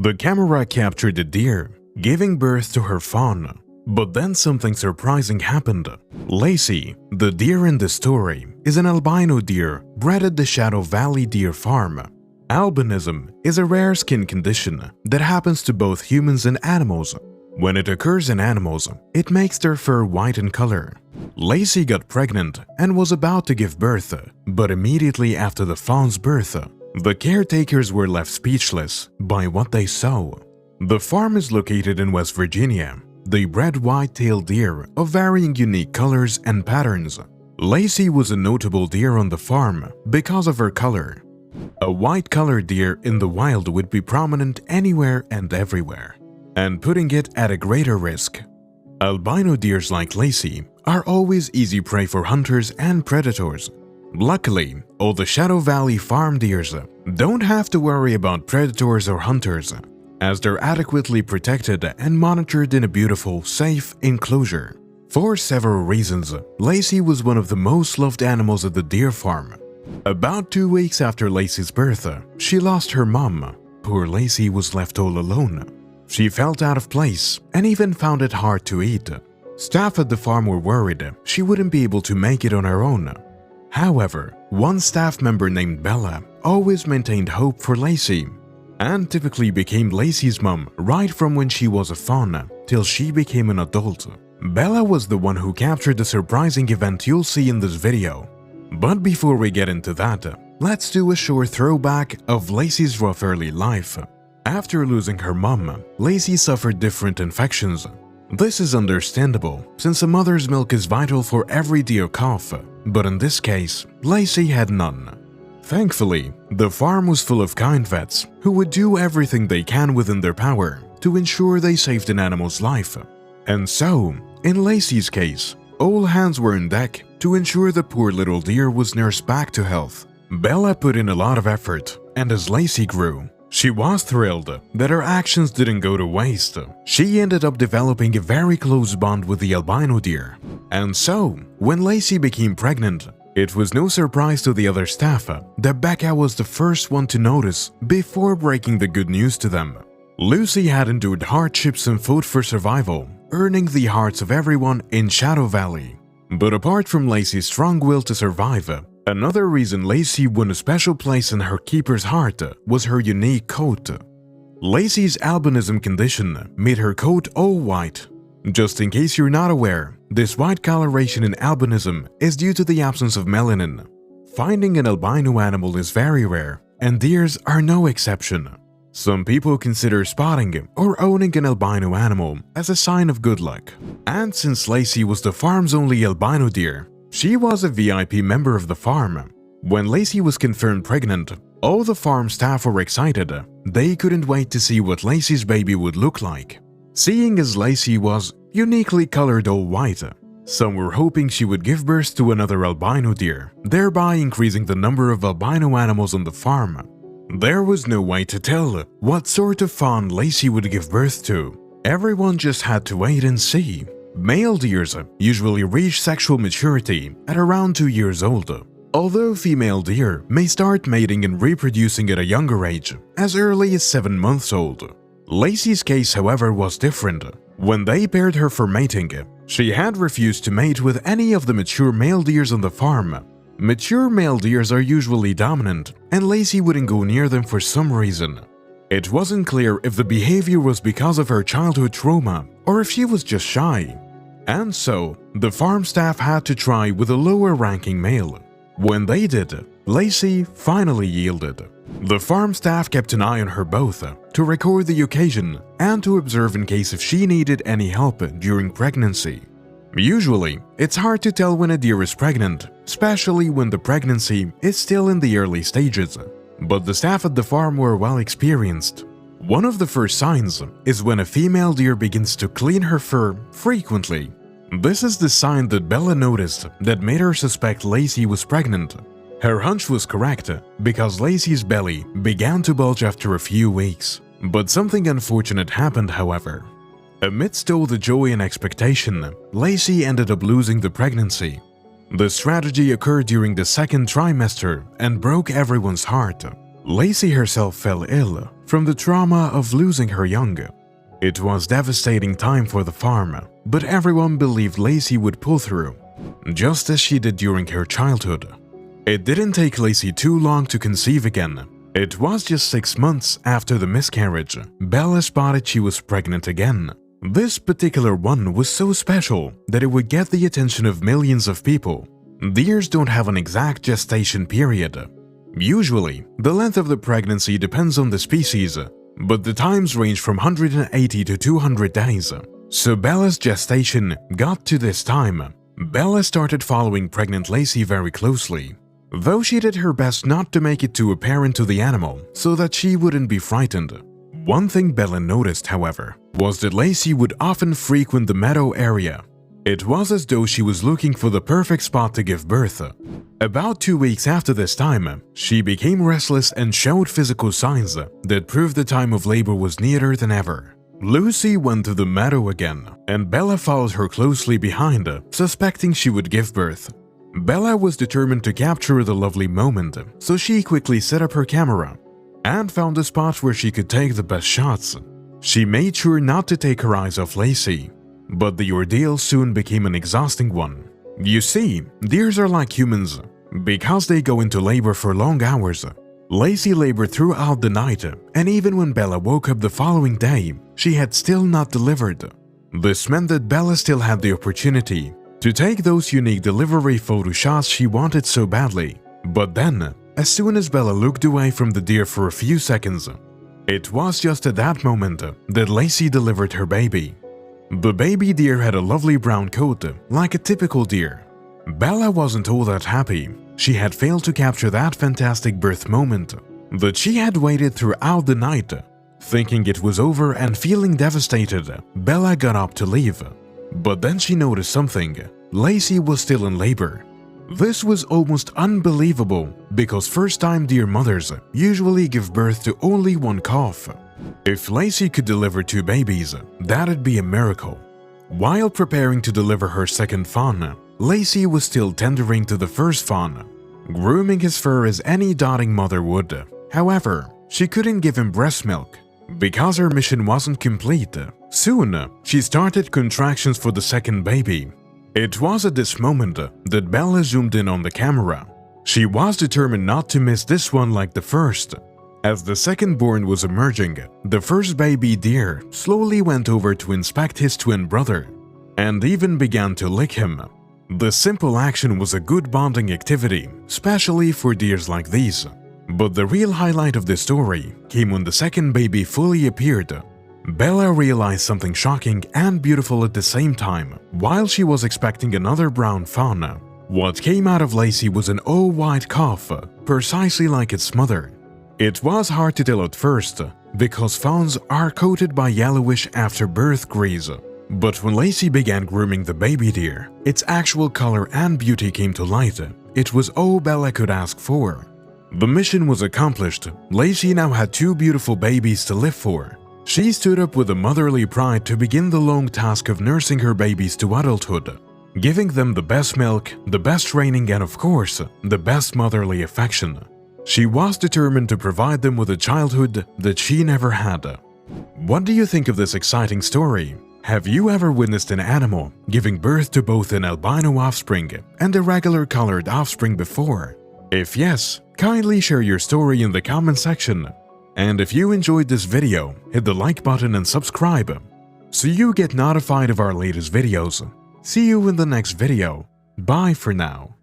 The camera captured the deer, giving birth to her fawn. But then something surprising happened. Lacy, the deer in the story, is an albino deer bred at the Shadow Valley Deer Farm. Albinism is a rare skin condition that happens to both humans and animals. When it occurs in animals, it makes their fur white in color. Lacy got pregnant and was about to give birth, but immediately after the fawn's birth, the caretakers were left speechless by what they saw. The farm is located in West Virginia. They bred white-tailed deer of varying unique colors and patterns. Lacy was a notable deer on the farm because of her color. A white-colored deer in the wild would be prominent anywhere and everywhere, and putting it at a greater risk. Albino deers like Lacy are always easy prey for hunters and predators. Luckily, all the Shadow Valley farm deers don't have to worry about predators or hunters, as they're adequately protected and monitored in a beautiful, safe enclosure. For several reasons, Lacy was one of the most loved animals at the deer farm. About 2 weeks after Lacy's birth, she lost her mom. Poor Lacy was left all alone. She felt out of place and even found it hard to eat. Staff at the farm were worried she wouldn't be able to make it on her own. However, one staff member named Bella always maintained hope for Lacy, and typically became Lacy's mom right from when she was a fawn till she became an adult. Bella was the one who captured the surprising event you'll see in this video. But before we get into that, let's do a short throwback of Lacy's rough early life. After losing her mom, Lacy suffered different infections. This is understandable, since a mother's milk is vital for every deer calf, but in this case, Lacy had none. Thankfully, the farm was full of kind vets who would do everything they can within their power to ensure they saved an animal's life. And so, in Lacy's case, all hands were on deck to ensure the poor little deer was nursed back to health. Bella put in a lot of effort, and as Lacy grew, she was thrilled that her actions didn't go to waste. She ended up developing a very close bond with the albino deer. And so, when Lacy became pregnant, it was no surprise to the other staff that Becca was the first one to notice before breaking the good news to them. Lucy had endured hardships and fought for survival, earning the hearts of everyone in Shadow Valley. But apart from Lacy's strong will to survive, another reason Lacy won a special place in her keeper's heart was her unique coat. Lacy's albinism condition made her coat all white. Just in case you're not aware, this white coloration in albinism is due to the absence of melanin. Finding an albino animal is very rare, and deers are no exception. Some people consider spotting or owning an albino animal as a sign of good luck. And since Lacy was the farm's only albino deer, she was a VIP member of the farm. When Lacy was confirmed pregnant, all the farm staff were excited. They couldn't wait to see what Lacy's baby would look like. Seeing as Lacy was uniquely colored all white, some were hoping she would give birth to another albino deer, thereby increasing the number of albino animals on the farm. There was no way to tell what sort of fawn Lacy would give birth to. Everyone just had to wait and see. Male deers usually reach sexual maturity at around 2 years old, although female deer may start mating and reproducing at a younger age, as early as 7 months old. Lacy's case, however, was different. When they paired her for mating, she had refused to mate with any of the mature male deers on the farm. Mature male deers are usually dominant, and Lacy wouldn't go near them for some reason. It wasn't clear if the behavior was because of her childhood trauma or if she was just shy. And so, the farm staff had to try with a lower-ranking male. When they did, Lacy finally yielded. The farm staff kept an eye on her both to record the occasion and to observe in case if she needed any help during pregnancy. Usually, it's hard to tell when a deer is pregnant, especially when the pregnancy is still in the early stages. But the staff at the farm were well experienced. One of the first signs is when a female deer begins to clean her fur frequently. This is the sign that Bella noticed that made her suspect Lacy was pregnant. Her hunch was correct because Lacy's belly began to bulge after a few weeks. But something unfortunate happened, however. Amidst all the joy and expectation, Lacy ended up losing the pregnancy. The tragedy occurred during the second trimester and broke everyone's heart. Lacy herself fell ill from the trauma of losing her young. It was a devastating time for the farm, but everyone believed Lacy would pull through, just as she did during her childhood. It didn't take Lacy too long to conceive again. It was just 6 months after the miscarriage, Bella spotted she was pregnant again. This particular one was so special that it would get the attention of millions of people. Deers don't have an exact gestation period. Usually, the length of the pregnancy depends on the species, but the times range from 180 to 200 days. So Bella's gestation got to this time. Bella started following pregnant Lacy very closely, though she did her best not to make it too apparent to the animal so that she wouldn't be frightened. One thing Bella noticed, however, was that Lacy would often frequent the meadow area. It was as though she was looking for the perfect spot to give birth. About 2 weeks after this time, she became restless and showed physical signs that proved the time of labor was nearer than ever. Lucy went to the meadow again, and Bella followed her closely behind, suspecting she would give birth. Bella was determined to capture the lovely moment, so she quickly set up her camera and found a spot where she could take the best shots. She made sure not to take her eyes off Lacy, but the ordeal soon became an exhausting one. You see, deers are like humans because they go into labor for long hours. Lacy labored throughout the night, and even when Bella woke up the following day, she had still not delivered. This meant that Bella still had the opportunity to take those unique delivery photo shots she wanted so badly. But then, as soon as Bella looked away from the deer for a few seconds, it was just at that moment that Lacy delivered her baby. The baby deer had a lovely brown coat, like a typical deer. Bella wasn't all that happy. She had failed to capture that fantastic birth moment that she had waited throughout the night. Thinking it was over and feeling devastated, Bella got up to leave. But then she noticed something. Lacy was still in labor. This was almost unbelievable because first-time deer mothers usually give birth to only one calf. If Lacy could deliver 2 babies, that'd be a miracle. While preparing to deliver her second fawn, Lacy was still tendering to the first fawn, grooming his fur as any doting mother would. However, she couldn't give him breast milk because her mission wasn't complete. Soon, she started contractions for the second baby. It was at this moment that Bella zoomed in on the camera. She was determined not to miss this one like the first. As the second-born was emerging, the first baby deer slowly went over to inspect his twin brother and even began to lick him. The simple action was a good bonding activity, especially for deers like these. But the real highlight of the story came when the second baby fully appeared. Bella realized something shocking and beautiful at the same time. While she was expecting another brown fawn, what came out of Lacy was an all-white calf, precisely like its mother. It was hard to tell at first, because fawns are coated by yellowish after-birth grease. But when Lacy began grooming the baby deer, its actual color and beauty came to light. It was all Bella could ask for. The mission was accomplished. Lacy now had 2 beautiful babies to live for. She stood up with a motherly pride to begin the long task of nursing her babies to adulthood, giving them the best milk, the best training, and of course, the best motherly affection. She was determined to provide them with a childhood that she never had. What do you think of this exciting story? Have you ever witnessed an animal giving birth to both an albino offspring and a regular colored offspring before? If yes, kindly share your story in the comment section. And if you enjoyed this video, hit the like button and subscribe so you get notified of our latest videos. See you in the next video. Bye for now.